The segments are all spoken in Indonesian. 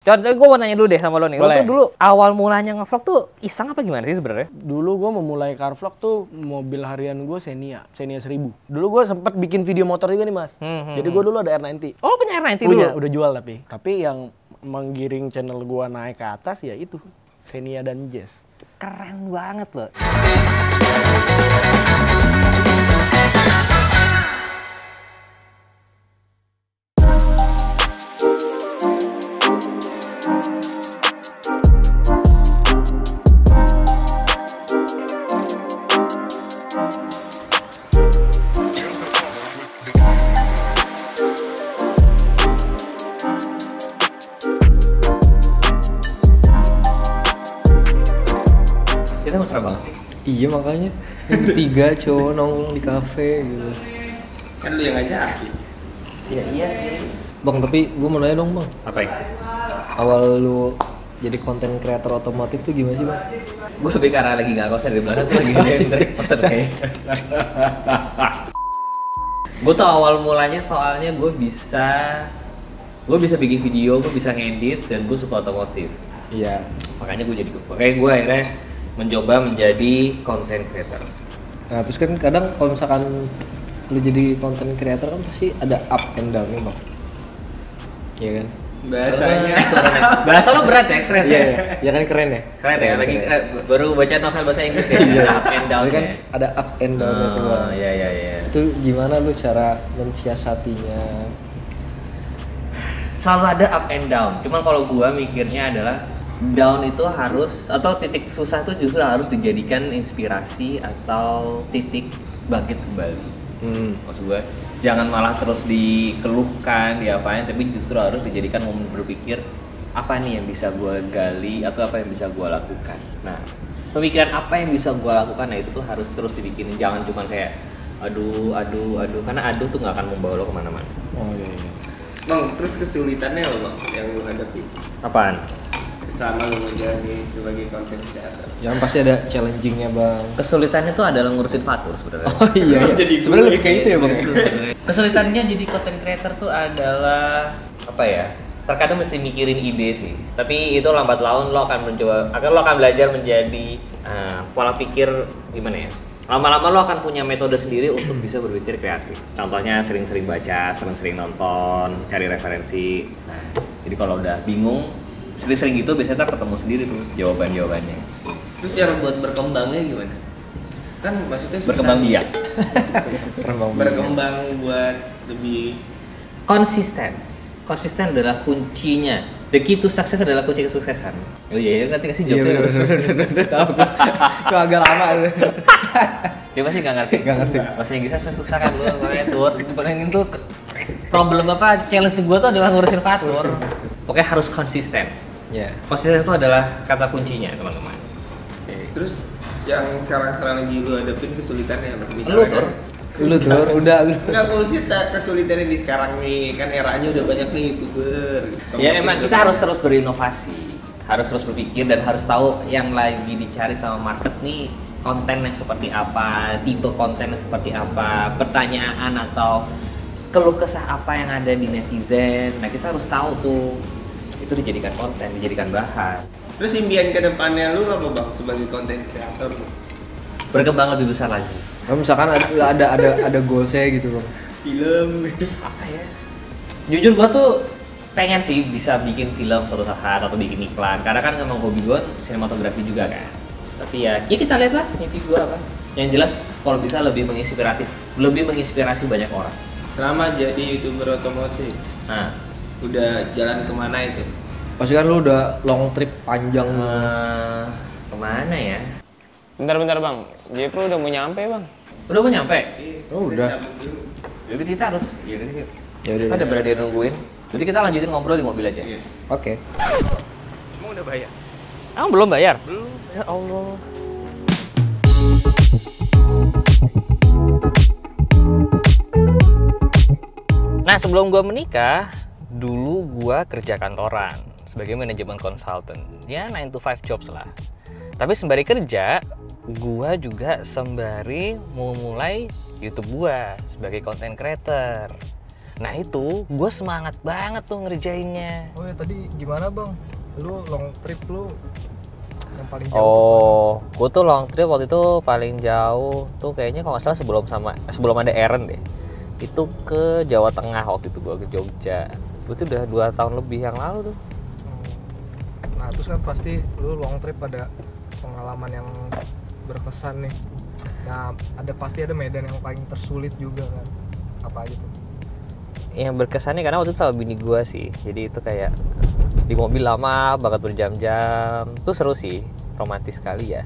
Contoh gue mau nanya dulu deh sama lo nih. Boleh. Lo tuh dulu awal mulanya ngevlog tuh iseng apa gimana sih sebenarnya? Dulu gue memulai car vlog tuh mobil harian gue Xenia 1000. Dulu gue sempet bikin video motor juga nih mas. Hmm. Jadi gue dulu ada R90. Oh, lo punya R90 dulu? Udah jual tapi. Tapi yang menggiring channel gue naik ke atas ya itu Xenia dan Jazz. Keren banget loh. Kita mesra banget sih. Iya makanya yang bertiga cowok nongkrong di kafe gitu. Kan lu yang ngajakin. Iya sih. Bang, tapi gue mau nanya dong bang, Apa ya? awal lu jadi konten kreator otomotif tuh gimana sih bang? Gue lebih karena lagi nggak konsen di belakang tuh lagi konsen kayak. Gue tuh awal mulanya soalnya gue bisa bikin video, gue bisa ngedit dan gue suka otomotif. Iya. Makanya gue akhirnya mencoba menjadi content creator. Nah terus kan kadang kalau misalkan lu jadi konten kreator kan pasti ada up and down nih bang. Iya kan? Bahasanya. Bahasa lo berat ya, keren Iya, ya. ya kan keren ya? Keren ya, lagi keren. baru baca novel bahasa Inggris ya. Ada up and down Tapi kan ya. ada ups and down-nya tuh bang. Oh, iya. Itu gimana lu cara mensiasatinya? Selalu ada up and down. Cuman kalau gua mikirnya adalah down itu harus, atau titik susah itu justru harus dijadikan inspirasi atau titik bangkit kembali. Maksud gue, jangan malah terus dikeluhkan, diapain, tapi justru harus dijadikan momen berpikir apa nih yang bisa gue gali atau apa yang bisa gue lakukan. Nah, pemikiran apa yang bisa gue lakukan, nah itu tuh harus terus dibikinin, jangan cuma kayak aduh, karena aduh tuh nggak akan membawa lo kemana-mana. Oh iya. Bang, terus kesulitannya apa bang yang lu hadapi Apaan? selama lu menjalani sebagai content creator? Yang pasti ada challengingnya bang. Kesulitannya tuh adalah ngurusin fatur sebenarnya. Oh iya. Jadi Sebenarnya gue. lebih kayak itu ya bang. Kesulitannya jadi content creator tuh adalah apa ya? Terkadang mesti mikirin ide sih. Tapi itu lambat laun lo akan belajar menjadi pola pikir gimana ya? Lama-lama lo akan punya metode sendiri untuk bisa berpikir kreatif. Contohnya sering-sering baca, sering-sering nonton, cari referensi. Nah, jadi kalau udah bingung, sering-sering gitu biasanya ntar ketemu sendiri tuh jawabannya. Terus cara buat berkembangnya gimana? Kan maksudnya susah Berkembang nih. biak. Keren bang. Berkembang buat lebih Konsisten adalah kuncinya. The key to success adalah kunci kesuksesan. Oh iya, ngerti nggak sih Iya jokesnya? udah tahu. Kok agak lama. Dia pasti nggak ngerti. Nggak ngerti. Bahasa Inggrisnya susah kan lu, makanya tuh. Pengen tuh problem apa? Challenge gue tuh adalah ngurusin fatur. Pokoknya harus konsisten. Ya. Konsisten itu adalah kata kuncinya, teman-teman. Oke. Terus yang sekarang lagi lu hadapin kesulitannya apa? Lu tuh. Lu tuh udah lu. Enggak kesulitannya di sekarang nih, kan eranya udah banyak nih YouTuber. Ya emang kita harus terus berinovasi, harus terus berpikir dan harus tahu yang lagi dicari sama market nih, konten yang seperti apa, tipe konten yang seperti apa, pertanyaan atau keluh kesah apa yang ada di netizen. Nah kita harus tahu tuh, itu dijadikan konten, dijadikan bahan. Terus impian ke depannya lu apa bang sebagai content creator? Berkembang lebih besar lagi. Kalau misalkan ada goalsnya gitu bang. Film. Apa ya? Jujur gua tuh pengen sih bisa bikin film suatu saat atau bikin iklan, karena kan emang hobi gua sinematografi juga kan. Tapi ya kita lihat lah mimpi gua apa. Yang jelas kalau bisa lebih menginspirasi banyak orang. Selama jadi YouTuber otomotif, Nah, udah jalan kemana itu? Pasti kan lu udah long trip panjang. kemana ya? Bentar bang, Jepro udah mau nyampe bang. Udah mau nyampe? Oh udah. Jadi kita harus, Ya kita udah. ada berada nungguin. Jadi kita lanjutin ngobrol di mobil aja. Oke. Emang udah bayar? Emang belum bayar? Belum. Ya Allah. Nah sebelum gue menikah, dulu gue kerja kantoran sebagai manajemen consultant. Ya 9 to 5 jobs lah. Tapi sembari kerja, gue juga sembari mau mulai YouTube gue sebagai content creator. Nah itu, gue semangat banget tuh ngerjainnya. Oh ya tadi gimana bang? Lu long trip lu yang paling jauh? Oh, gue tuh long trip waktu itu paling jauh tuh kayaknya kalau nggak salah sebelum ada Eren deh. Itu ke Jawa Tengah waktu itu, gue ke Jogja. Itu udah 2 tahun lebih yang lalu tuh. Nah terus kan pasti lu long trip ada pengalaman yang berkesan nih. Nah pasti ada medan yang paling tersulit juga kan. Apa aja tuh? Yang berkesannya karena waktu itu sama bini gue sih. Jadi itu kayak di mobil lama banget berjam-jam. Itu seru sih, romantis sekali ya.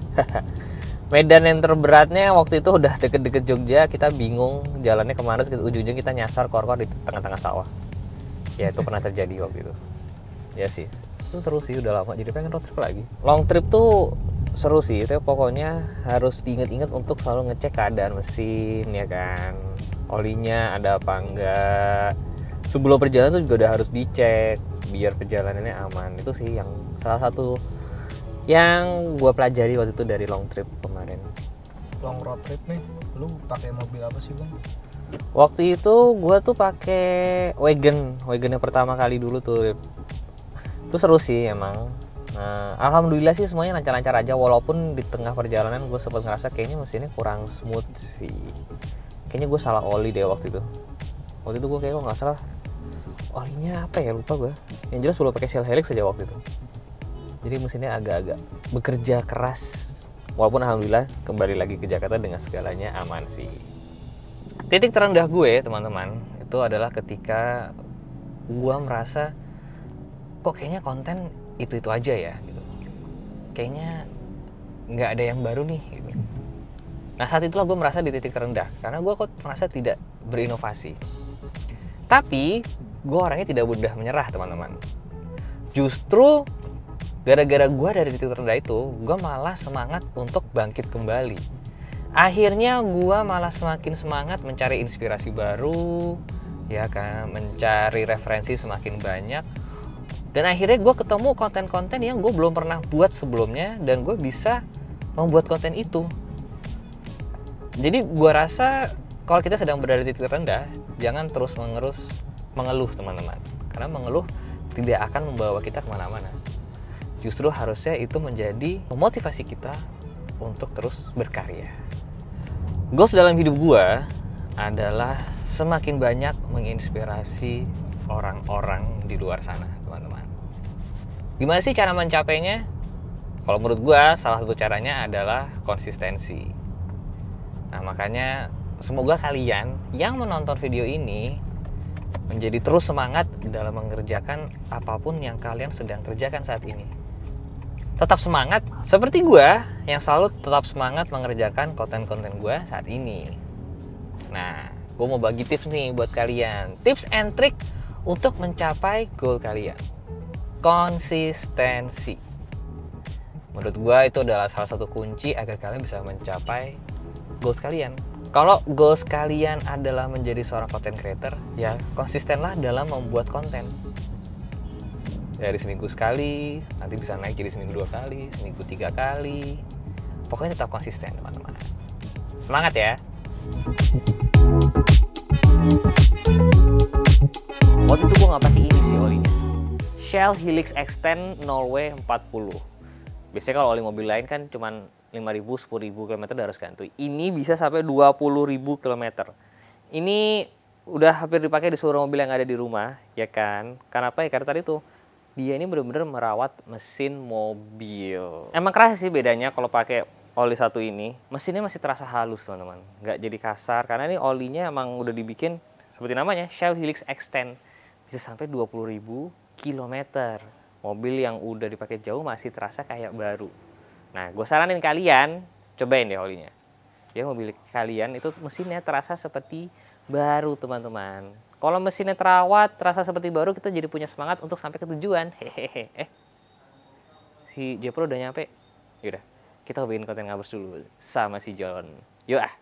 Medan yang terberatnya waktu itu udah deket-deket Jogja, kita bingung jalannya kemana, ujung-ujung kita nyasar kor-kor di tengah-tengah sawah. Ya itu pernah terjadi waktu itu. Ya sih, itu seru sih, udah lama jadi pengen road trip lagi. Long trip tuh seru sih, itu pokoknya harus diingat-ingat untuk selalu ngecek keadaan mesin ya kan. Olinya ada apa enggak. Sebelum perjalanan tuh juga udah harus dicek biar perjalanannya aman. Itu sih yang salah satu yang gue pelajari waktu itu dari long trip kemarin. Long road trip nih, lu pakai mobil apa sih bang? Waktu itu gue tuh pakai wagon yang pertama kali dulu tuh. Itu seru sih emang. Nah, alhamdulillah sih semuanya lancar-lancar aja, walaupun di tengah perjalanan gue sempat ngerasa kayaknya mesinnya kurang smooth sih. Kayaknya gue salah oli deh waktu itu. Waktu itu gue kayak nggak salah olinya apa ya, lupa gue. Yang jelas gue pakai Shell Helix aja waktu itu. Jadi mesinnya agak-agak bekerja keras. Walaupun alhamdulillah kembali lagi ke Jakarta dengan segalanya aman sih. Titik terendah gue teman-teman itu adalah ketika gue merasa kok kayaknya konten itu aja ya gitu. Kayaknya nggak ada yang baru nih gitu. Nah saat itulah gue merasa di titik terendah karena gue kok merasa tidak berinovasi. Tapi gue orangnya tidak mudah menyerah teman-teman. Justru gara-gara gue dari titik terendah itu, gue malah semangat untuk bangkit kembali. Akhirnya gue malah semakin semangat mencari inspirasi baru, ya kan, mencari referensi semakin banyak. Dan akhirnya gue ketemu konten-konten yang gue belum pernah buat sebelumnya dan gue bisa membuat konten itu. Jadi gue rasa kalau kita sedang berada di titik terendah, jangan terus mengeluh teman-teman. Karena mengeluh tidak akan membawa kita kemana-mana. Justru harusnya itu menjadi memotivasi kita untuk terus berkarya. Goals dalam hidup gue adalah semakin banyak menginspirasi orang-orang di luar sana, teman-teman. Gimana sih cara mencapainya? Kalau menurut gue, salah satu caranya adalah konsistensi. Nah, makanya semoga kalian yang menonton video ini menjadi terus semangat dalam mengerjakan apapun yang kalian sedang kerjakan saat ini. Tetap semangat seperti gue yang selalu tetap semangat mengerjakan konten-konten gue saat ini. Nah, gue mau bagi tips nih buat kalian. Tips and trick untuk mencapai goal kalian. Konsistensi. Menurut gue itu adalah salah satu kunci agar kalian bisa mencapai goals kalian. Kalau goals kalian adalah menjadi seorang content creator, ya konsistenlah dalam membuat konten. Dari seminggu sekali, nanti bisa naik jadi seminggu 2 kali, seminggu 3 kali. Pokoknya tetap konsisten teman-teman. Semangat ya! Waktu itu gue nggak pakai ini sih olinya. Shell Helix Extend Norway 40. Biasanya kalau oli mobil lain kan cuman 5.000, 10.000 km udah harus ganti. Ini bisa sampai 20.000 km. Ini udah hampir dipakai di seluruh mobil yang ada di rumah, ya kan? Kenapa ya? Karena tadi tuh dia ini benar-benar merawat mesin mobil. Emang kerasa sih bedanya kalau pakai oli satu ini. Mesinnya masih terasa halus teman-teman, nggak jadi kasar. Karena ini olinya emang udah dibikin seperti namanya, Shell Helix Extend. Bisa sampai 20.000 km. Mobil yang udah dipakai jauh masih terasa kayak baru. Nah, gue saranin kalian, cobain deh olinya. Ya, mobil kalian itu mesinnya terasa seperti baru teman-teman. Kalau mesinnya terawat, terasa seperti baru, kita jadi punya semangat untuk sampai ke tujuan. Hehehe. Si Jepro udah nyampe. Yaudah, kita bikin konten ngabers dulu sama si John. Yuk ah.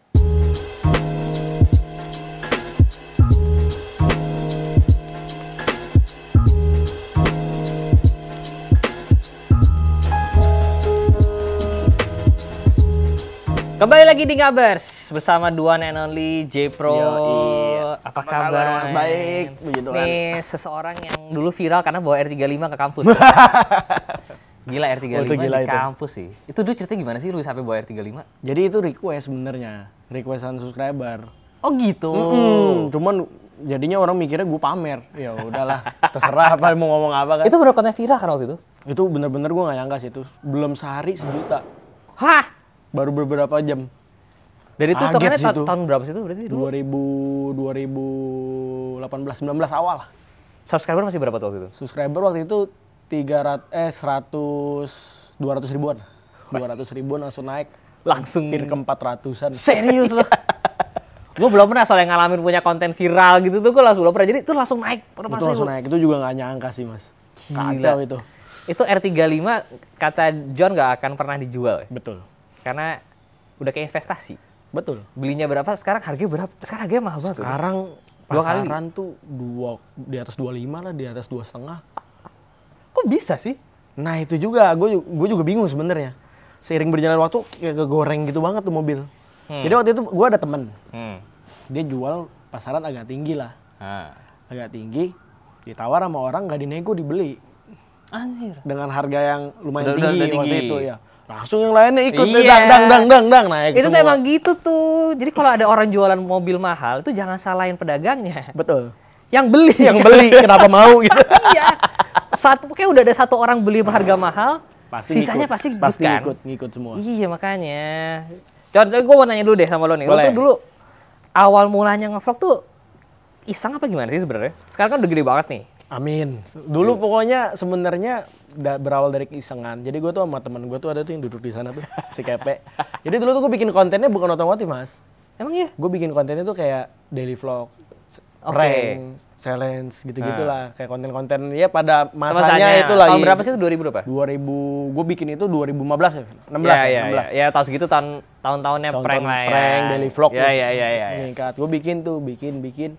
Kembali lagi di Ngabers bersama the one and only Jepro. apa kabar? Mas? Baik, begitu kan. Nih seseorang yang dulu viral karena bawa R35 ke kampus. Gila R35 Oh, itu gila di itu. kampus sih. Itu dulu ceritanya gimana sih lu sampai bawa R35? Jadi itu request sebenarnya, requestan subscriber. Oh gitu. Cuman jadinya orang mikirnya gue pamer. Ya udahlah, terserah apa mau ngomong apa kan. Itu bener konten viral kan waktu itu? Itu bener-bener gue gak nyangka sih itu. Belum sehari 1 juta. Hah? Baru beberapa jam. Dari itu Kaget hitungannya sih itu. tahun berapa sih itu berarti dulu? 2018 19 awal lah. Subscriber masih berapa tuh waktu itu? Subscriber waktu itu 200 ribuan. 200 ribuan langsung naik. Langsung Hampir ke 400-an. serius loh. Gue belum pernah soalnya ngalamin punya konten viral gitu tuh, gue langsung belum pernah. Jadi itu langsung naik. Itu langsung naik. Itu juga gak nyangka sih mas. Kacau itu. Itu R35 kata John gak akan pernah dijual ya? Betul. Karena udah kayak investasi. Betul. Belinya berapa, sekarang harganya berapa? Sekarang harganya mahal banget tuh. Sekarang Dua kali. pasaran tuh di atas 25 lah, di atas 2,5. Kok bisa sih? Nah itu juga, gue juga bingung sebenarnya. Seiring berjalan waktu kayak kegoreng gitu banget tuh mobil. Jadi waktu itu gue ada temen, dia jual pasaran agak tinggi lah, agak tinggi, ditawar sama orang nggak dinego dibeli. Anjir. Dengan harga yang lumayan Udah tinggi waktu tinggi. itu ya. Langsung yang lainnya ikut Iya. dang naik Itu tuh semua. emang gitu tuh. Jadi kalau ada orang jualan mobil mahal, itu jangan salahin pedagangnya. Betul. Yang beli. Yang beli kenapa mau gitu. Iya. Kayak udah ada satu orang beli harga mahal, sisanya ngikut. pasti pasti kan? ngikut semua. Iya makanya. Contoh gue mau nanya dulu deh sama lo nih. Lo Boleh. tuh dulu awal mulanya ngevlog tuh iseng apa gimana sih sebenarnya? Sekarang kan udah gede banget nih. Amin. Dulu pokoknya sebenarnya berawal dari keisengan. Jadi gue tuh sama temen gue tuh ada tuh yang duduk di sana tuh, si Kepe. Jadi dulu tuh gue bikin kontennya bukan otomotif mas. Emang iya? Gue bikin kontennya tuh kayak daily vlog, prank, challenge gitu-gitu lah. Kayak konten-konten ya pada masanya itu lagi. Tahun berapa sih itu? 2000 berapa? 2000, gue bikin itu 2015 ya? 16 Iya, ya? 16. Ya tahun segitu tahun-tahunnya prank lah ya. Prank, daily vlog. Iya. Meningkat. Gue bikin tuh, bikin.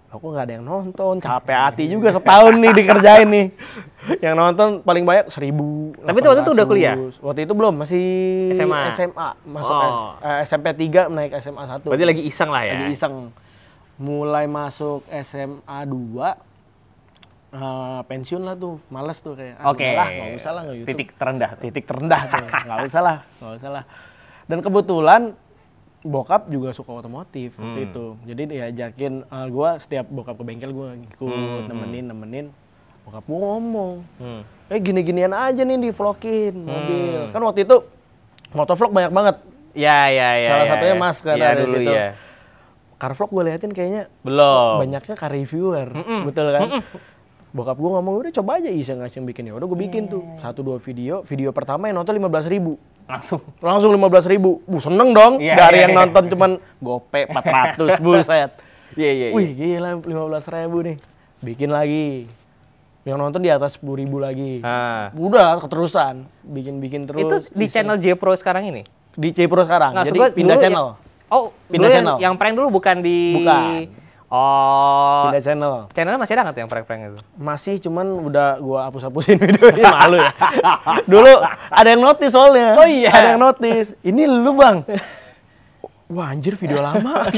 Aku nggak ada yang nonton, capek hati juga setahun nih dikerjain nih. Yang nonton paling banyak 1.000. Tapi itu waktu itu udah kuliah? Waktu itu belum, masih SMA. Masuk Oh. SMP 3 naik SMA 1. Berarti lagi iseng lah ya. Lagi iseng. Mulai masuk SMA 2 pensiun lah tuh, males tuh kayak. Oke. Nggak usah lah nge-YouTube. Titik terendah tuh, nggak usah lah. Dan kebetulan bokap juga suka otomotif waktu itu. Jadi diajakin gue setiap bokap ke bengkel gue ngikut, nemenin. Bokap gue ngomong, gini-ginian aja nih di vlogin mobil. Kan waktu itu motovlog banyak banget. Iya. Salah satunya Mas kan Iya ada dulu situ. ya. Car vlog gue liatin kayaknya Belum. banyaknya car reviewer, betul kan? Bokap gue ngomong udah coba aja iseng bikin ya. Udah gue bikin tuh 1-2 video pertama yang nonton 15.000. Langsung 15.000. Seneng dong. Dari yang nonton cuman gope 400, buset. Iya. Wih gila 15.000 nih. Bikin lagi. Yang nonton di atas 10.000 lagi. Udah keterusan. Bikin terus. Itu di channel J Pro sekarang ini? Di C Pro sekarang. Nggak, Jadi gua pindah dulu channel. Pindah channel. Yang prank dulu bukan di... Bukan. Oh. Pindah channel. Channelnya masih ada nggak tuh yang prank-prank itu? Masih, cuman udah gua hapus-hapusin videonya. Malu ya. Dulu ada yang notice soalnya. Oh iya. Ada yang notice. Ini lu bang. Wah anjir video lama.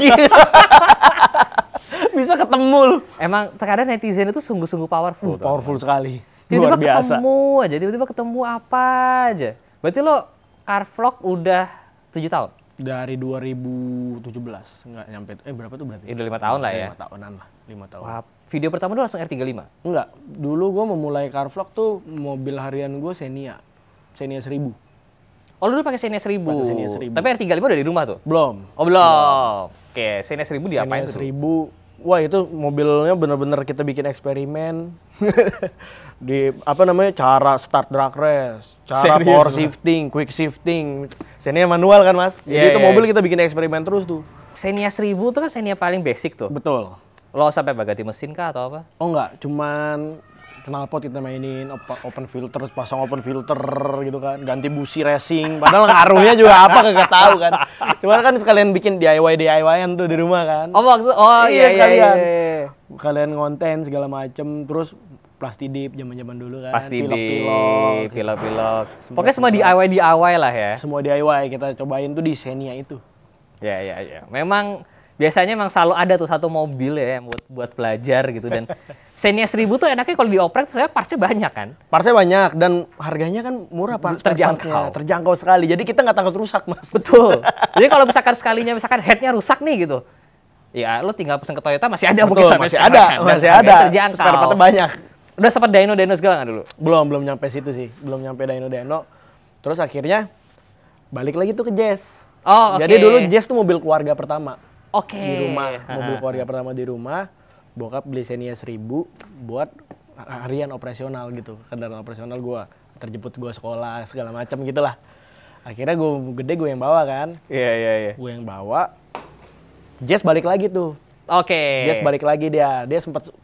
Bisa ketemu lu. Emang terkadang netizen itu sungguh-sungguh powerful. tuh. Powerful sekali. Tiba-tiba Luar biasa. ketemu aja, tiba-tiba ketemu apa aja. Berarti lo car vlog udah 7 tahun? Dari 2017. Enggak nyampe. Berapa tuh berarti? Udah 5 tahun lah ya? 5 tahunan lah. 5 tahun. Wah, video pertama dulu langsung R35? Enggak. Dulu gua memulai car vlog tuh mobil harian gua Xenia 1000. Oh, lu dulu pakai Xenia 1000. Pakai Xenia 1000. Tapi R35 udah di rumah tuh? Belum. Oh, belum. Oke, Xenia 1000 diapain Xenia tuh? 1000. Wah itu mobilnya bener-bener kita bikin eksperimen di apa namanya cara start drag race, cara Serius, power Bang? shifting, quick shifting. Xenia manual kan mas, Iya, jadi itu iya. mobil kita bikin eksperimen terus tuh. Xenia 1000 tuh kan Xenia paling basic tuh. Betul. Lo sampai ganti mesin kah atau apa? Oh enggak, cuman knalpot kita mainin, open filter, pasang open filter gitu kan, ganti busi racing. Padahal ngaruhnya juga apa kagak tahu kan. Cuman kan sekalian bikin DIY-an tuh di rumah kan. Oh, waktu iya sekalian. iya. Kalian ngonten segala macem, terus plastidip zaman-zaman dulu kan. Pasti Pilok-pilok, pilok. Pokoknya semua DIY lah ya. semua DIY kita cobain tuh di Xenia itu. Ya. Memang biasanya emang selalu ada tuh satu mobil ya buat belajar gitu. Dan Xenia 1000 tuh enaknya kalau dioprek tuh saya partsnya banyak kan. Partsnya banyak dan harganya kan murah Pak. Terjangkau sekali. Jadi kita nggak takut rusak Mas. Betul. Jadi kalau misalkan sekalinya misalkan headnya rusak nih gitu, ya lo tinggal pesen ke Toyota masih ada. Betul, mungkin sampai masih sekarang ada, kan. masih Dan ada. terjangkau. Spare partnya banyak. Udah sempat dyno segala nggak dulu? Belum nyampe situ sih. Belum nyampe dyno. Terus akhirnya balik lagi tuh ke Jazz. Oh, oke. Jadi dulu Jazz tuh mobil keluarga pertama. Oke. Di rumah, mobil keluarga pertama di rumah. Bokap beli Xenia 1000 buat harian operasional gitu. Kendaraan operasional gua, terjemput gua sekolah segala macam gitulah. Akhirnya gue yang bawa kan. Iya. Gue yang bawa. Jazz balik lagi tuh. Oke. Jazz balik lagi dia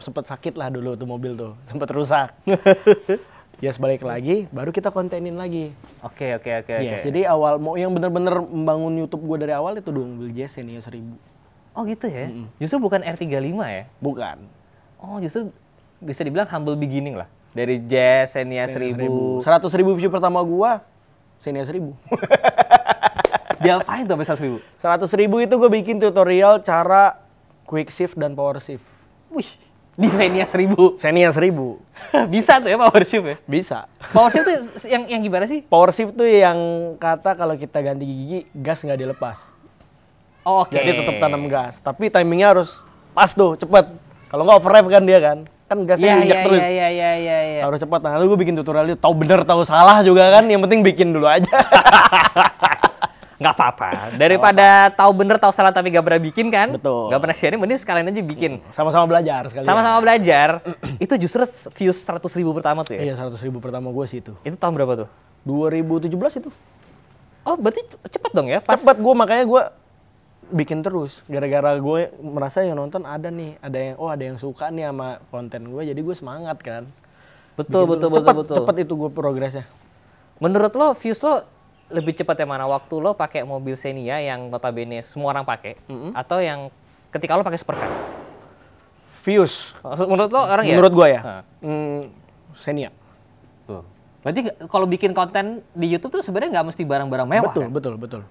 sempat sakit lah dulu tuh mobil tuh, sempat rusak. Jazz balik lagi, baru kita kontenin lagi. Oke. Yes, jadi awal mau yang bener-bener membangun YouTube gue dari awal itu dong mobil Jazz Xenia 1000. Oh gitu ya? Justru bukan R35 ya? Bukan. Oh justru bisa dibilang humble beginning lah. Dari Jazz, Xenia 1000. 100.000 view pertama gua Xenia 1000. Diapain tuh sampai 100.000? 100.000 itu gue bikin tutorial cara quick shift dan power shift. Wih, di Xenia 1000. Xenia 1000. Bisa tuh ya power shift ya? Bisa. Power shift tuh yang gimana sih? Power shift tuh yang kata kalau kita ganti gigi, gas nggak dilepas. Oh, oke. Jadi tetap tanam gas, tapi timingnya harus pas tuh, cepet. Kalau nggak overrev kan dia kan gasnya diinjak terus. Iya. Harus cepat. Nah, lalu gue bikin tutorial itu, tahu bener tahu salah juga kan, yang penting bikin dulu aja. Nggak apa-apa. Daripada tahu bener tahu salah tapi nggak pernah bikin kan? Betul. Nggak pernah sharing, mending sekalian aja bikin. Sama-sama belajar sekali. Sama-sama belajar. Itu justru views 100.000 pertama tuh ya? Iya, 100.000 pertama gue sih itu. Itu tahun berapa tuh? 2017 itu. Oh, berarti cepet dong ya? Pas... Cepet gue, makanya gue bikin terus. Gara-gara gue merasa yang nonton ada nih, ada yang suka nih sama konten gue, jadi gue semangat kan. Betul. Cepet itu gue progresnya. Menurut lo views lo lebih cepat yang mana? Waktu lo pakai mobil Xenia yang notabene semua orang pakai, atau yang ketika lo pakai supercar? Views. Menurut lo orang ya? Menurut gue ya. Xenia. Tuh. Berarti kalau bikin konten di YouTube tuh sebenarnya nggak mesti barang-barang mewah. Betul.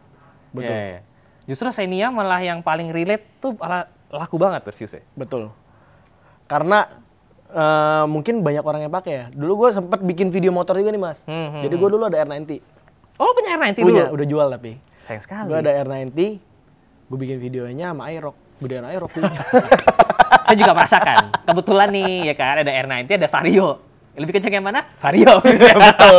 Yeah. Justru Xenia malah yang paling relate tuh malah laku banget tuh viewsnya. Betul. Karena mungkin banyak orang yang pakai ya. Dulu gue sempet bikin video motor juga nih Mas. Jadi gue dulu ada R90. Oh, punya R90 dulu? Udah jual tapi. Sayang sekali. Gue ada R90, gue bikin videonya sama Aerox. Gedean Aerox punya. Saya juga merasakan. Kebetulan nih ya kan, ada R90, ada Vario. Lebih kenceng yang mana? Vario. Betul.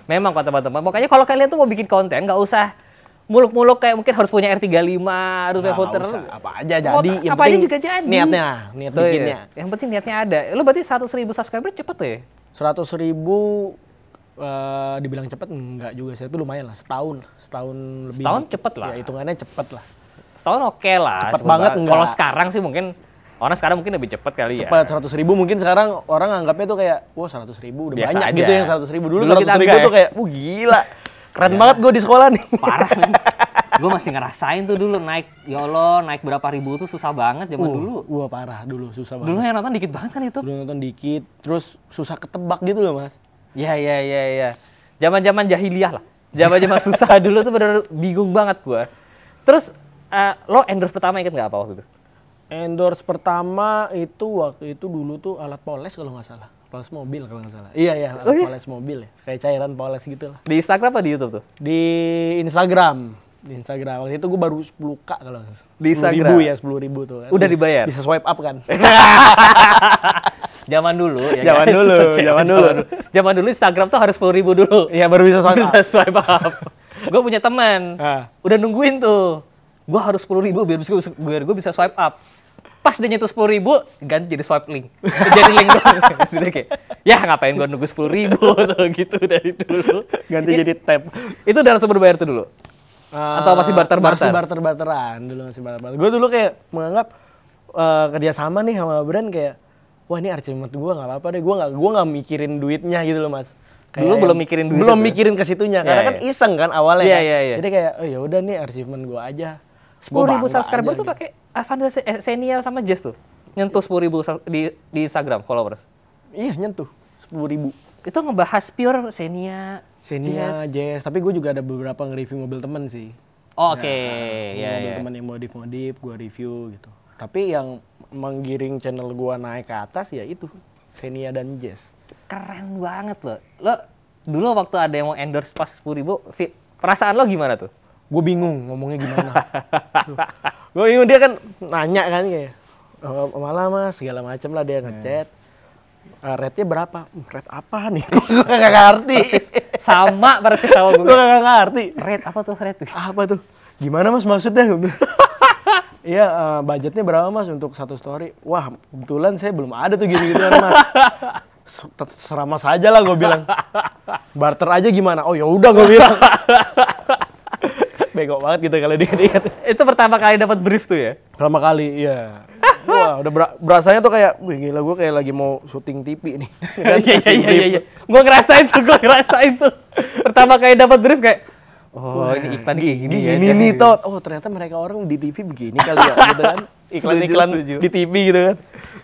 Memang kok teman-teman. Makanya kalau kalian tuh mau bikin konten, nggak usah muluk-muluk kayak mungkin harus punya R35, harus punya footer. Apa aja jadi. Yang apa aja juga jadi. Niat bikinnya. Ya. Yang penting niatnya ada. Lo berarti 100.000 subscriber cepet tuh ya? 100.000 dibilang cepet enggak juga sih, tapi lumayan lah, setahun lebih. Setahun cepet lah. Ya hitungannya cepet lah. Setahun oke lah. Cepet banget enggak. Kalau sekarang sih mungkin orang sekarang mungkin lebih cepet kali ya. Cepet 100.000 mungkin sekarang orang anggapnya tuh kayak, wah 100.000 udah biasa banyak aja. gitu yang 100.000 dulu 100.000 ya. tuh kayak, gila, keren banget gue di sekolah nih. Parah. Gue masih ngerasain tuh dulu naik, ya Allah, naik berapa ribu tuh susah banget zaman dulu. Wah parah dulu, susah banget. Dulu yang nonton dikit banget kan itu. Dulu nonton dikit, terus susah ketebak gitu loh Mas. Iya. Zaman-zaman jahiliyah lah. Zaman-zaman susah dulu tuh bener bingung banget gua. Terus lo endorse pertama inget nggak apa waktu itu? Endorse pertama itu waktu itu dulu tuh alat poles kalau nggak salah. Poles mobil kalau nggak salah. Iya, alat poles mobil ya. Kayak cairan poles gitu lah. Di Instagram apa di YouTube tuh? Di Instagram. Waktu itu gue baru 10K kalau nggak salah. Di Instagram? 10.000 tuh kan. Udah dibayar? Bisa swipe up kan. Zaman dulu ya. Zaman dulu Instagram tuh harus 10.000 dulu. Iya, baru bisa swipe up. Swipe up. Gue punya teman, udah nungguin tuh. Gue harus 10.000 biar gue bisa swipe up. Pas dia nyentuh 10.000, ganti jadi swipe link. Jadi link doang. Sudah kayak, ya ngapain gue nunggu 10.000 tuh gitu dari dulu. Ganti jadi tab. Itu udah langsung berbayar tuh dulu? Atau masih barter-barter? Masih barter-barteran dulu, masih barter-barter. Gue dulu kayak menganggap kerjasama nih sama brand kayak, wah ini achievement gue nggak apa-apa deh, gue nggak mikirin duitnya gitu loh Mas. Kayak dulu belum mikirin duit. Belum mikirin ke situnya, karena kan iseng kan awalnya. Iya, kan. iya. Jadi kayak, oh ya udah nih achievement gue aja. 10.000 subscriber tuh pakai Avanza Xenia sama Jazz tuh. Nyentuh 10.000 di Instagram followers. Iya, nyentuh 10.000. Itu ngebahas pure Xenia, Jazz. Tapi gue juga ada beberapa nge-review mobil temen sih. Oke, Mobil ya. teman yang modif-modif, gue review gitu. Tapi yang menggiring channel gue naik ke atas ya itu Xenia dan Jazz. Keren banget loh. Lo dulu waktu ada yang mau endorse pas 10.000, perasaan lo gimana tuh? Gue bingung ngomongnya gimana. Gue bingung, dia kan nanya kan kayak malah mas segala macam lah dia ngechat. Rate-nya berapa? Rate apa nih? Gue gak ngerti. Sama persis sama gue. Gue gak ngerti. Rate apa tuh rate? Apa tuh? Gimana mas maksudnya? Iya, budgetnya berapa mas untuk satu story? Wah, kebetulan saya belum ada tuh gitu-gituan mas. Serama saja lah gue bilang. Barter aja gimana? Oh ya udah gue bilang. Bego banget gitu kalau diingat. Itu pertama kali dapat brief tuh ya? Pertama kali, iya. Wah, udah berasanya tuh kayak, wih gila gue kayak lagi mau syuting TV nih. Iya. Gue ngerasain tuh. Pertama kali dapat brief kayak, oh ini iklan kayak gini ya. Gini nih Tot. Oh ternyata mereka orang di TV begini kali ya, gitu kan. Iklan-iklan Setuju. di TV gitu kan.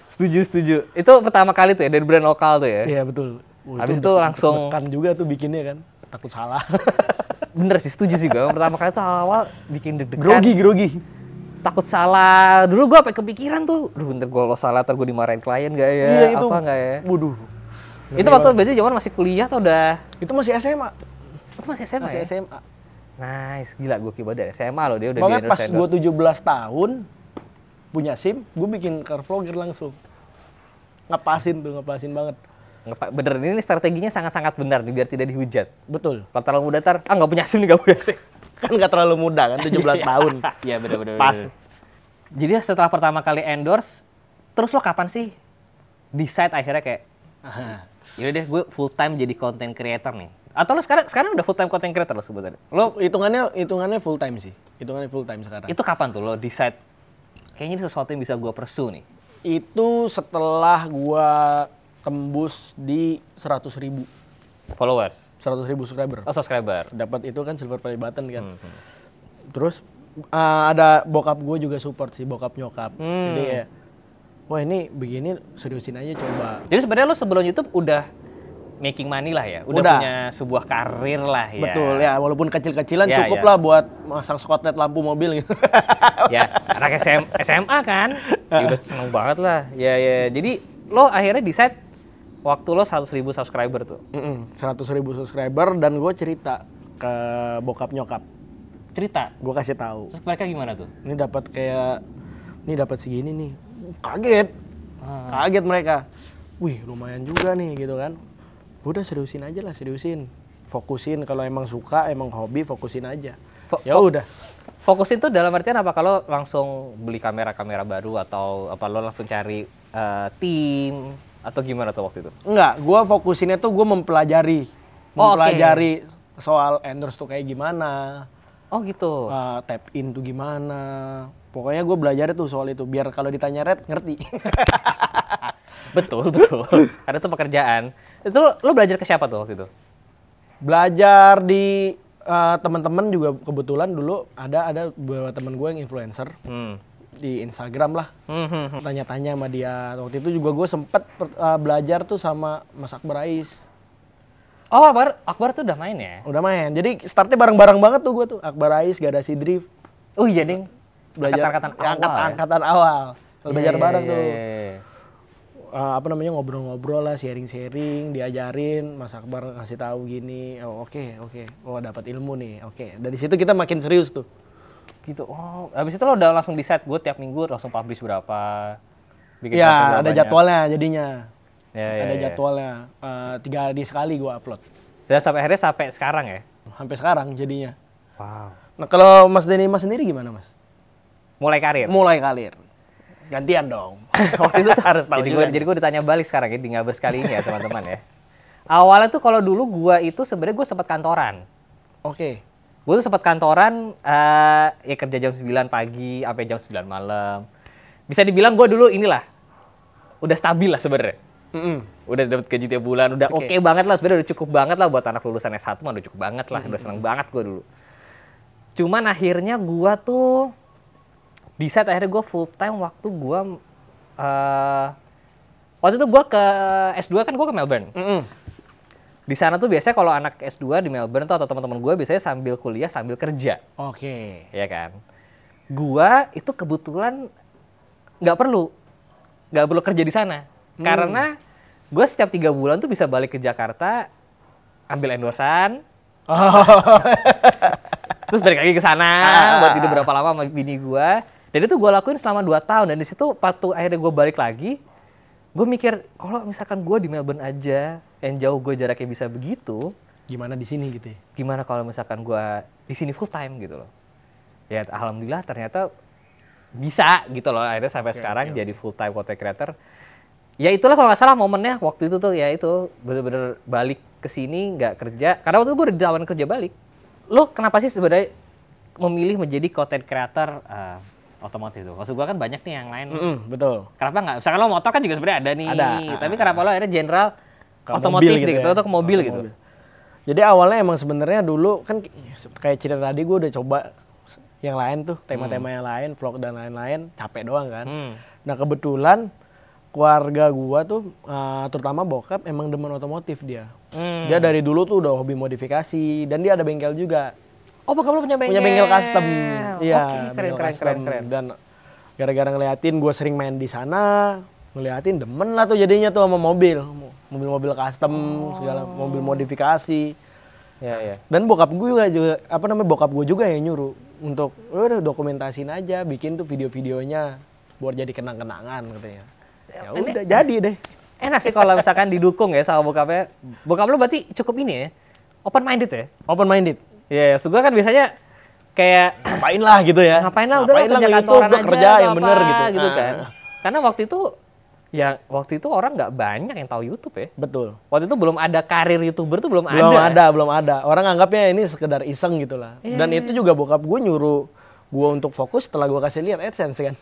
Setuju. Itu pertama kali tuh ya dari brand lokal tuh ya? Iya betul. Habis itu langsung kan juga tuh bikinnya kan. Takut salah. bener sih, setuju sih gue. Pertama kali tuh awal bikin deg-degan. Grogi. Takut salah. Dulu gue sampai kepikiran tuh, duh bentar gue lo salah, ntar gue dimarahin klien gak ya? Iya itu. Apa gak ya? Waduh. Itu waktu berarti zaman masih kuliah atau udah? Itu masih SMA. Itu masih SMA Masih ya? SMA. Nice, gila gue kira dari SMA loh, dia udah Makanya di pas gue 17 tahun punya SIM, gue bikin car vlogger langsung. Ngepasin banget. Bener, ini strateginya sangat-sangat benar nih, biar tidak dihujat. Betul. Kalau terlalu muda nggak punya SIM nih, nggak punya SIM. Kan gak terlalu muda kan, 17 tahun. Iya bener. Pas. Jadi setelah pertama kali endorse, terus lo kapan sih decide akhirnya kayak, yaudah deh gue full time jadi content creator nih? Atau lo sekarang udah full time content creator lo sebenarnya? Lo hitungannya full time sih. Hitungannya full time sekarang. Itu kapan tuh lo decide, kayaknya ini sesuatu yang bisa gue pursue nih? Itu setelah gua tembus di 100.000 Followers? 100.000 subscriber. Oh, subscriber. Dapat itu kan silver play button kan. Terus ada bokap gue juga support sih, bokap nyokap. Jadi ya, wah ini begini seriusin aja coba. Jadi sebenarnya lo sebelum YouTube udah making money lah ya, udah punya sebuah karir lah ya. Betul ya, walaupun kecil-kecilan Ya, cukup ya. lah buat masang skotlet lampu mobil gitu. Ya, anak SMA kan, ya udah seneng banget lah. Ya. Jadi lo akhirnya decide waktu lo 100.000 subscriber tuh. 100.000 subscriber dan gue cerita ke bokap nyokap. Cerita. Gue kasih tahu. Terus mereka gimana tuh? Ini dapat segini nih. Kaget. Kaget mereka. Wih, lumayan juga nih gitu kan. Udah seriusin aja lah, fokusin kalau emang suka, emang hobi, fokusin aja. Ya udah. Fokusin tuh dalam artian apa? Kalau langsung beli kamera baru atau apa lo langsung cari tim atau gimana tuh waktu itu? Enggak, gue fokusinnya tuh gue mempelajari soal endorse tuh kayak gimana. Oh gitu. Tap in tuh gimana. Pokoknya gue belajar tuh soal itu biar kalau ditanya Red ngerti. Betul. Ada tuh pekerjaan. Itu lo belajar ke siapa tuh waktu itu? Belajar di teman-teman juga kebetulan dulu ada beberapa teman gue yang influencer di Instagram lah. Tanya-tanya sama dia. Waktu itu juga gue sempet belajar tuh sama Mas Akbar Ais. Oh, Akbar tuh udah main ya? Udah main. Jadi startnya bareng-bareng banget tuh gue tuh. Akbar Ais, Garasi Drift. Oh iya, Ding. Belajar angkatan awal. Belajar bareng tuh. Ngobrol-ngobrol lah, sharing-sharing, diajarin, Mas Akbar ngasih tahu gini. Oh, oke. Oh, dapat ilmu nih. Oke. Dari situ kita makin serius tuh. Gitu. Oh, habis itu lo udah langsung decide gue tiap minggu langsung publish berapa? Bikin Ya, ada banyak. jadwalnya jadinya. Ada jadwalnya. 3 hari sekali gue upload. Dan sampai sekarang ya? Sampai sekarang jadinya. Wow. Nah, kalau Mas Denny Mas sendiri gimana, Mas? Mulai karir? Mulai karir. Gantian dong. Waktu itu tuh harus tahu juga. Jadi gue ditanya balik sekarang ya, di Ngabers kali ini ya teman-teman ya. Awalnya tuh kalau dulu gue itu sebenarnya gue sempat kantoran. Oke. Gue tuh sempat kantoran, ya kerja jam 9 pagi sampai jam 9 malam. Bisa dibilang gue dulu inilah, udah stabil lah sebenarnya. Udah dapat gaji tiap bulan, udah oke banget lah, sebenarnya udah cukup banget lah buat anak lulusan S1 mah udah cukup banget lah, udah seneng banget gue dulu. Cuman akhirnya gue tuh decide akhirnya gue full time waktu gue waktu itu gue ke S2 kan gue ke Melbourne. Di sana tuh biasanya kalau anak S2 di Melbourne tuh atau teman-teman gue biasanya sambil kuliah sambil kerja. Oke. Ya kan. Gua itu kebetulan nggak perlu kerja di sana karena gue setiap 3 bulan tuh bisa balik ke Jakarta ambil endorsan, terus balik lagi ke sana buat tidur berapa lama sama bini gue. Dan itu gue lakuin selama 2 tahun dan di situ waktu akhirnya gue balik lagi, gue mikir kalau misalkan gue di Melbourne aja yang jauh gue jaraknya bisa begitu, Gimana di sini gitu ya? gimana kalau misalkan gue di sini full time gitu loh. Ya alhamdulillah ternyata bisa gitu loh akhirnya sampai sekarang jadi full time content creator. Ya itulah kalau nggak salah momennya waktu itu tuh ya itu bener-bener balik ke sini nggak kerja karena waktu itu gue udah ditawarin kerja balik. Lo kenapa sih sebenarnya memilih menjadi content creator otomotif tuh? Maksud gue kan banyak nih yang lain. Betul. Kenapa nggak? Misalkan lo motor kan juga sebenarnya ada nih. Ada. Tapi kenapa lo akhirnya general Ke otomotif mobil gitu, ya. atau ke mobil Ke gitu? mobil. Jadi awalnya emang sebenarnya dulu kan kayak cerita tadi gue udah coba yang lain tuh, tema-tema yang lain, vlog dan lain-lain, capek doang kan. Nah kebetulan keluarga gua tuh, terutama bokap, emang demen otomotif dia. Dia dari dulu tuh udah hobi modifikasi dan dia ada bengkel juga. Oh, bokap lo punya bengkel? Punya bengkel custom. Iya, Oke, bengkel keren. Dan gara-gara ngeliatin gue sering main di sana, ngeliatin demen lah tuh jadinya tuh sama mobil-mobil custom, segala mobil modifikasi. Ya. Dan bokap gue juga bokap gue juga yang nyuruh untuk udah dokumentasiin aja, bikin tuh video-videonya buat jadi kenang-kenangan katanya. Ya udah jadi deh. Enak sih kalau misalkan didukung ya sama bokapnya. Bokap lo berarti cukup ini ya, open minded ya? Open minded. Iya, yeah, gue kan biasanya kayak Ngapain lah gitu ya. ngapain lah udah kerja nge-YouTube, kantoran udah aja kerja atau yang apa, bener gitu. kan. Karena waktu itu orang nggak banyak yang tahu YouTube ya. Betul. Waktu itu belum ada karir YouTuber tuh belum Belum ada. Orang anggapnya ini sekedar iseng gitu lah. Dan itu juga bokap gue nyuruh gue untuk fokus setelah gue kasih lihat AdSense kan.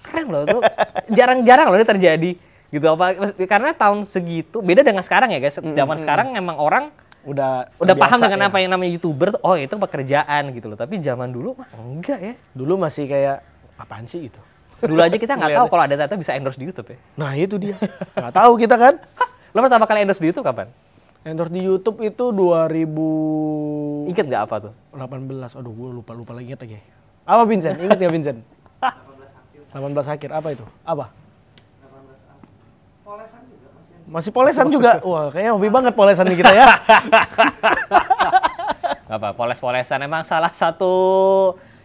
Keren loh tuh. Jarang-jarang loh ini terjadi. Gitu apa karena tahun segitu beda dengan sekarang ya guys. Zaman sekarang emang orang Udah paham terbiasa dengan ya. apa yang namanya YouTuber. Oh, itu pekerjaan gitu loh. Tapi zaman dulu mah enggak ya. Dulu masih kayak apaan sih gitu. Dulu aja kita nggak tahu kalau ada ternyata bisa endorse di YouTube ya. Nah itu dia. Nggak tahu kita kan. Lo pertama kali endorse di YouTube kapan? Endorse di YouTube itu 2018. Ingat nggak apa tuh? Aduh gue lupa lagi ingat lagi. Apa Vincent? Ingat nggak Vincent? 18 akhir. Apa itu? Apa? Masih polesan juga. Wah, kayaknya hobi banget polesan nih kita ya. Gak apa, poles-polesan emang salah satu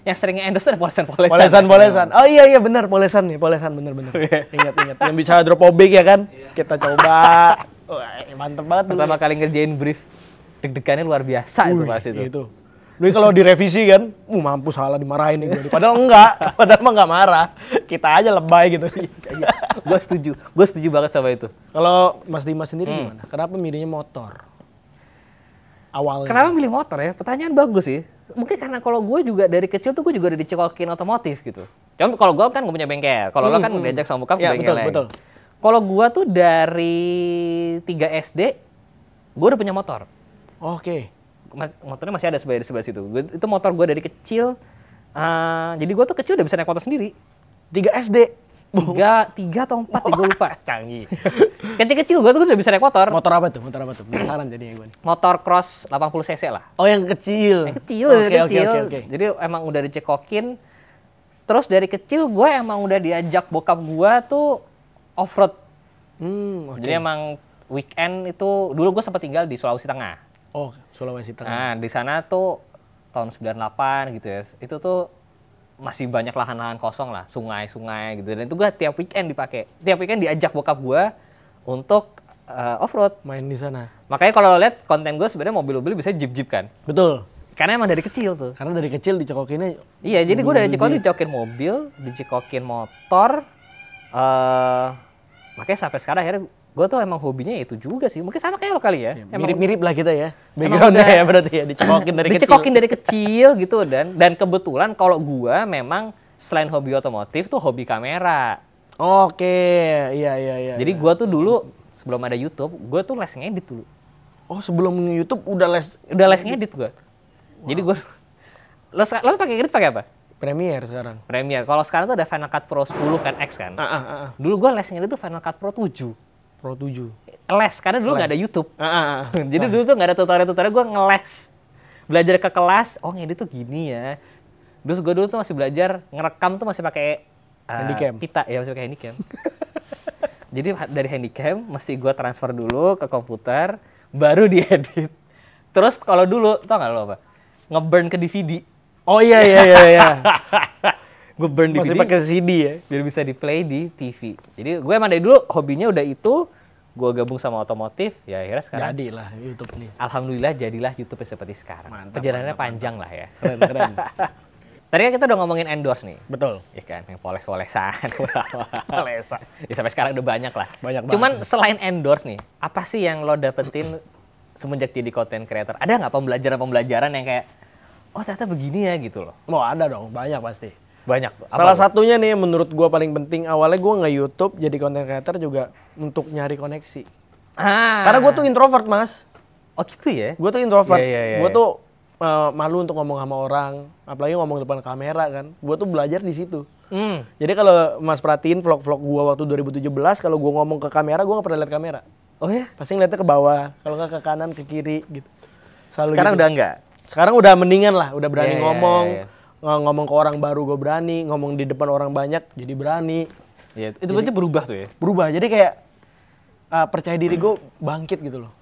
yang seringnya endorse ada polesan-polesan. Polesan. Oh iya benar polesan bener. Ingat. Yang bisa dropobik ya kan? Kita coba. Wah, mantep banget dulu. Pertama kali ngerjain brief, deg-degannya luar biasa itu pasti itu. Itu. Lu kalau direvisi kan, mampus salah dimarahin nih gue. Padahal mah enggak marah. Kita aja lebay gitu. Gue setuju banget sama itu. Kalau Mas Dimas sendiri gimana? Kenapa milihnya motor? Awalnya. Kenapa milih motor ya? Pertanyaan bagus sih. Mungkin karena kalau gue juga dari kecil tuh gue juga udah dicekokin otomotif gitu. Cuma kalau gue kan gak punya bengkel. Kalau lo kan diajak sama bokap ke bengkel. Betul. Kalau gue tuh dari 3 SD, gue udah punya motor. Oke. Motornya masih ada di sebelah situ. Itu motor gue dari kecil. Jadi gue tuh kecil udah bisa naik motor sendiri. 3 SD. 3 atau 4 gue lupa. Canggih. Kecil-kecil gue tuh udah bisa naik motor. Motor apa tuh? Penasaran jadinya gue. Motor cross 80 cc lah. Oh yang kecil. Yang kecil, Oke. Jadi emang udah dicekokin. Terus dari kecil gue emang udah diajak bokap gue tuh off-road. Oke. Jadi emang weekend itu, dulu gue sempat tinggal di Sulawesi Tengah. Oh, Sulawesi Tengah. Nah, di sana tuh tahun 98 gitu ya. Itu tuh masih banyak lahan-lahan kosong lah, sungai-sungai gitu. Dan itu gue tiap weekend dipakai. Tiap weekend diajak bokap gue untuk off-road. Main di sana. Makanya kalau lo lihat konten gue sebenarnya mobil-mobil bisa jeep-jeep kan. Betul. Karena emang dari kecil tuh. Karena dari kecil dicekokinnya. Iya, jadi gue dari kecil dicekokin mobil, dicekokin motor. Makanya sampai sekarang akhirnya gue tuh emang hobinya itu juga sih. Mungkin sama kayak lo kali ya. Mirip-mirip lah kita ya. Backgroundnya ya berarti ya. Dicekokin dari kecil gitu. Dan kebetulan kalau gue memang selain hobi otomotif tuh hobi kamera. Oke, iya. Jadi gue tuh dulu sebelum ada YouTube, gue tuh les ngedit dulu. Oh sebelum YouTube udah les? Udah les ngedit gue. Wow. Jadi gue, lo pakai ngedit pakai apa? Premiere sekarang. Premiere. Kalau sekarang tuh ada Final Cut Pro 10 kan X kan. Dulu gue les ngedit tuh Final Cut Pro 7. Pro 7. Les, karena dulu nggak ada YouTube. Ah. Jadi dulu tuh nggak ada tutorial-tutorial, gue ngeles. Belajar ke kelas, oh ngedit tuh gini ya. Terus gue dulu tuh masih belajar ngerekam tuh masih pakai Handycam. pita, ya masih pakai Handycam. Jadi dari Handycam mesti gue transfer dulu ke komputer, baru diedit. Terus kalau dulu, tau nggak lo apa? Nge-burn ke DVD. Oh iya. Gue burn Masih DVD pakai CD ya. biar bisa di play di TV. Jadi gue emang dari dulu hobinya udah itu, gue gabung sama otomotif, ya akhirnya sekarang Jadilah YouTube nih. alhamdulillah jadilah YouTube seperti sekarang. Mantap, Perjalanannya panjang lah ya. Keren. Tadi kan kita udah ngomongin endorse nih. Betul. Ya kan, yang poles-polesan. Polesa. Ya sampai sekarang udah banyak lah. Banyak Cuman banget. selain endorse nih, apa sih yang lo dapetin semenjak jadi content creator? Ada nggak pembelajaran-pembelajaran yang kayak, oh ternyata begini ya gitu loh? Mau ada dong, banyak pasti. Banyak. Apa Salah lo? satunya nih menurut gua paling penting, awalnya gua nge-YouTube jadi content creator juga untuk nyari koneksi. Karena gua tuh introvert, Mas. Oh gitu ya? Gue tuh introvert. Iya. Gue tuh malu untuk ngomong sama orang, apalagi ngomong depan kamera kan. Gue tuh belajar di situ. Jadi kalau Mas perhatiin vlog-vlog gue waktu 2017, kalau gue ngomong ke kamera, gue nggak pernah lihat kamera. Oh ya? Pasti ngeliatnya ke bawah, kalau nggak ke kanan, ke kiri gitu. Selalu Sekarang gitu. udah enggak? Sekarang udah mendingan lah, udah berani Iya, ngomong. iya. Ngomong ke orang baru gue berani, ngomong di depan orang banyak jadi berani. Iya, itu berarti berubah tuh ya? Berubah, jadi kayak percaya diri gue bangkit gitu loh.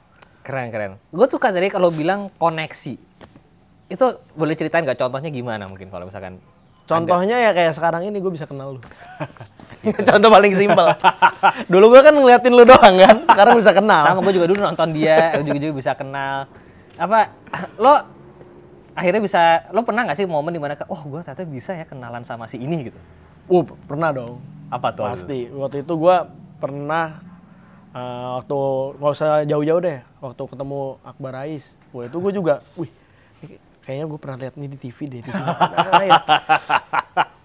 Keren. Gue suka tadi kalau bilang koneksi. Itu boleh ceritain nggak contohnya gimana mungkin kalau misalkan Contohnya ya kayak sekarang ini gue bisa kenal lu. Contoh paling simpel. Dulu gue kan ngeliatin lu doang kan, sekarang bisa kenal. sama gue juga dulu nonton dia, juga bisa kenal. Apa lo akhirnya bisa, lo pernah nggak sih momen dimana oh gue ternyata bisa ya kenalan sama si ini gitu? Pernah dong. Apa tuh? Pasti. Waktu itu gue pernah waktu nggak usah jauh-jauh deh, waktu ketemu Akbar Rais. Wah itu gue juga, kayaknya gue pernah lihat nih di TV deh. Ya.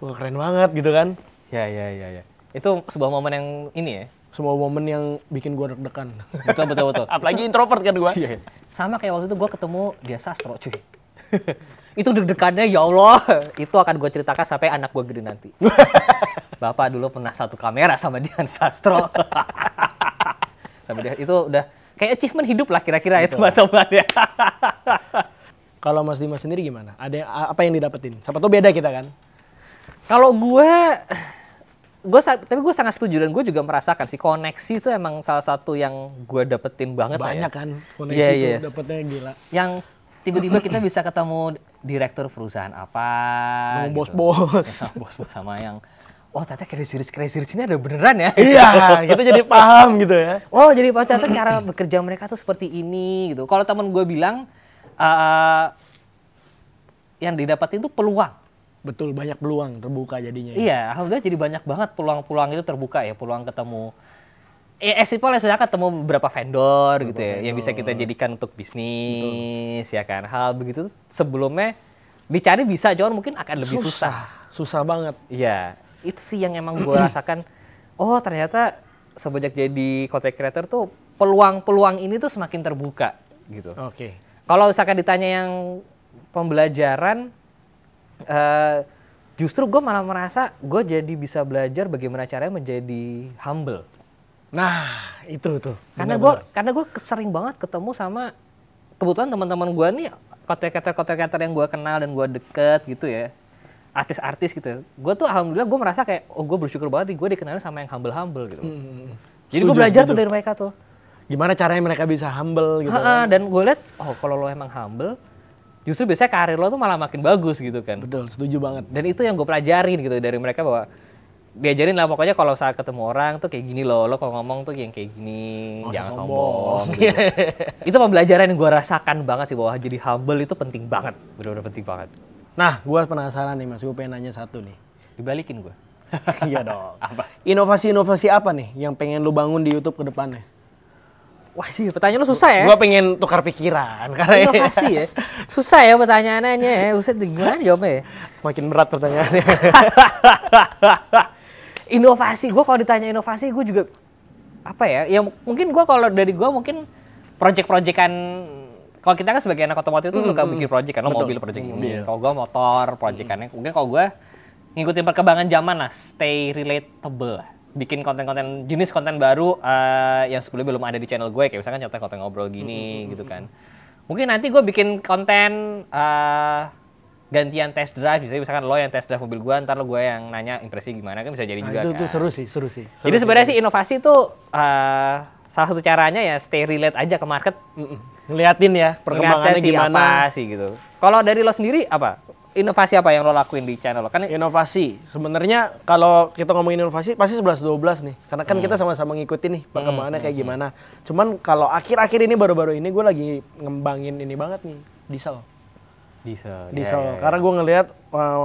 Wah keren banget gitu kan. Ya. Itu sebuah momen yang ini ya. Semua momen yang bikin gue deg-degan. Betul. Apalagi introvert kan gue. Iya. Sama kayak waktu itu gue ketemu Dia Sastro cuy. Itu deg-degannya ya Allah. Itu akan gue ceritakan sampai anak gue gede nanti. Bapak dulu pernah satu kamera sama Dian Sastro. Sampai dia itu udah kayak achievement hidup lah kira-kira itu teman-teman ya. Kalau Mas Dimas sendiri gimana? Apa yang didapetin? Siapa tuh beda kita kan? Kalau tapi gue sangat setuju dan gue juga merasakan sih koneksi itu emang salah satu yang gue dapetin banget lah ya. Banyak kan koneksi itu dapetnya gila. Yang tiba-tiba kita bisa ketemu direktur perusahaan apa, Ngomong bos-bos. Ya, sama bos-bos sama yang ternyata crazy rich ini ada beneran ya. Iya, kita jadi paham gitu ya. Oh jadi ternyata cara bekerja mereka tuh seperti ini gitu. Kalau temen gue bilang yang didapatin tuh peluang. Betul, banyak peluang terbuka jadinya. Iya, alhamdulillah jadi banyak banget peluang-peluang itu terbuka ya, peluang ketemu. Simple misalnya ketemu beberapa vendor gitu ya, yang bisa kita jadikan untuk bisnis. Betul. Ya kan. Hal begitu tuh sebelumnya dicari bisa, cuman mungkin akan lebih susah. Susah banget. Iya, itu sih yang emang gue rasakan. Oh ternyata semenjak jadi content creator tuh peluang-peluang ini tuh semakin terbuka gitu. Oke. Kalau misalkan ditanya yang pembelajaran, justru gue malah merasa gue jadi bisa belajar bagaimana caranya menjadi humble. Nah itu tuh. Karena gue sering banget ketemu sama kebetulan teman-teman gue nih content creator yang gue kenal dan gue deket gitu ya, artis-artis gitu. Gue tuh alhamdulillah gue merasa kayak gue bersyukur banget nih gue dikenalin sama yang humble gitu. Jadi gue belajar tuh dari mereka tuh. Gimana caranya mereka bisa humble gitu kan. Dan gue liat kalau lo emang humble, justru biasanya karir lo tuh malah makin bagus gitu kan. Betul, setuju banget. Dan itu yang gue pelajarin gitu dari mereka, bahwa diajarin lah pokoknya kalau saat ketemu orang tuh kayak gini lo kalau ngomong tuh yang kayak gini, jangan sombong. Gitu. Itu pembelajaran yang gue rasakan banget sih, bahwa jadi humble itu penting banget, benar-benar penting banget. Nah, gue penasaran nih Mas, gue pengen nanya satu nih. Dibalikin gue. Iya dong. Apa? Inovasi-inovasi apa nih yang pengen lu bangun di YouTube ke depannya? Wah sih, pertanyaan lu susah ya? Gue pengen tukar pikiran karena inovasi ya? Susah ya pertanyaannya ya, Ustaz gimana jawabnya ya? Makin berat pertanyaannya. Inovasi, gue kalau ditanya inovasi gue juga apa ya? Ya mungkin gue kalau dari gue mungkin project-projectan, kalau kita kan sebagai anak otomotif itu suka bikin project kan, lo mobil project ini. Kalau gue motor projectannya, mungkin kalau gue ngikutin perkembangan zaman lah, stay relatable lah. bikin konten-konten jenis konten baru yang sebelumnya belum ada di channel gue, kayak misalkan contoh konten ngobrol gini gitu kan. Mungkin nanti gue bikin konten gantian test drive, misalkan lo yang test drive mobil gue, ntar lo gue yang nanya impresi gimana, kan bisa jadi juga Itu kan. seru sih. Jadi sebenarnya sih inovasi itu salah satu caranya ya stay relate aja ke market, Ngeliatin ya perkembangannya ngeliatnya sih gimana. apa sih gitu. Kalau dari lo sendiri apa? Inovasi apa yang lo lakuin di channel lo? Kan Inovasi. Sebenarnya kalau kita ngomongin inovasi pasti 11-12 nih. Karena kan kita sama-sama ngikutin nih perkembangannya kayak gimana. Cuman kalau akhir-akhir ini baru-baru ini gue lagi ngembangin ini banget nih, diesel. diesel. Karena gue ngelihat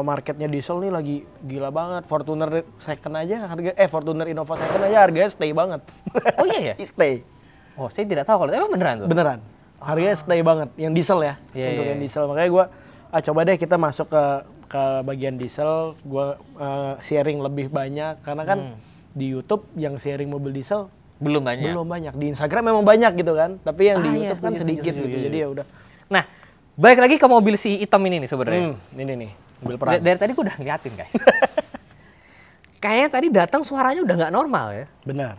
marketnya diesel nih lagi gila banget. Fortuner second aja Fortuner Innova second aja harganya stay banget. Oh iya ya? Stay. Oh, saya tidak tahu kalau emang beneran tuh. Beneran. Harganya stay banget yang diesel ya. Iya, Untuk iya. yang diesel. Makanya gue coba deh kita masuk ke bagian diesel, gue sharing lebih banyak karena kan di YouTube yang sharing mobil diesel Belum banyak. belum banyak. Di Instagram memang banyak gitu kan, tapi yang di iya, YouTube kan setuju, sedikit setuju, gitu. iya. Jadi ya udah. Nah, balik lagi ke mobil si hitam ini nih sebenarnya. Ini nih, mobil perang. Dari tadi gue udah ngeliatin guys. Kayaknya tadi datang suaranya udah nggak normal ya. Benar.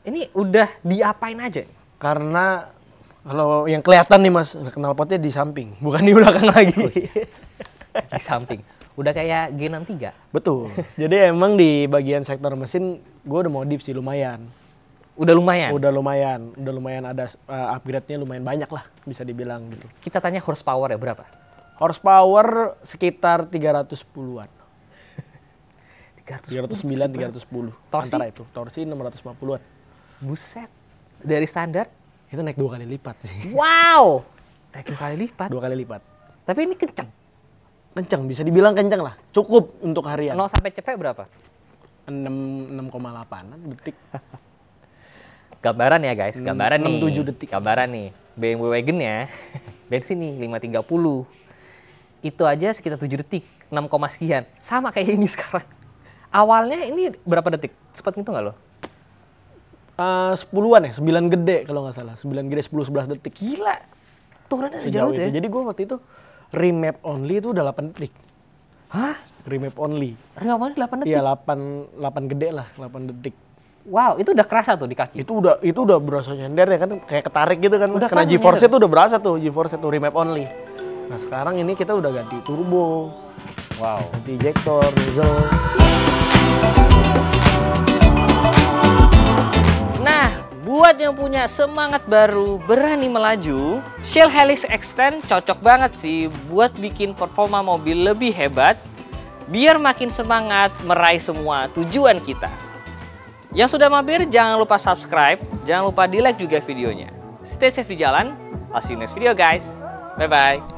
Ini udah diapain aja? Karena kalau yang kelihatan nih Mas, knalpotnya di samping, bukan di belakang lagi. Di samping. Udah kayak G63. Betul. Jadi emang di bagian sektor mesin gue udah modif sih lumayan. Udah lumayan. Udah lumayan ada upgrade-nya lumayan banyak lah bisa dibilang gitu. Kita tanya horsepower ya berapa? Horsepower sekitar 310-an. 309, 309, 310. Torsi? Antara itu. Torsi 650-an. Buset. Dari standar? Itu naik 2 kali lipat sih. Wow. Naik 2 kali lipat. 2 kali lipat. Tapi ini kenceng. Kencang, bisa dibilang kencang lah. Cukup untuk harian. 0 sampai cepet berapa? 6,8 detik. Gambaran ya guys, gambaran nih. 6-7 detik. Gambaran nih. BMW Wagon ya. Bensin nih 530. Itu aja sekitar 7 detik, 6, sekian. Sama kayak ini sekarang. Awalnya ini berapa detik? Sempat gitu nggak lo? 10-an ya, 9 gede kalau nggak salah. 9 gede 10-11 detik. Gila. Turunnya sejauh itu ya? Jadi gue waktu itu remap only itu udah 8 detik. Hah? Remap only. Awalnya 8 detik? Iya 8 gede lah, 8 detik. Wow, itu udah kerasa tuh di kaki? Itu udah berasa nyender ya kan, kayak ketarik gitu kan. Udah Karena kerasa GeForce nyender. itu udah berasa tuh, GeForce itu remap only. Nah sekarang ini kita udah ganti turbo, Wow. ganti injektor, nozzle. Nah, buat yang punya semangat baru, berani melaju, Shell Helix Extend cocok banget sih buat bikin performa mobil lebih hebat, biar makin semangat meraih semua tujuan kita. Yang sudah mampir, jangan lupa subscribe, jangan lupa di like juga videonya. Stay safe di jalan, I'll see you next video guys. Bye-bye.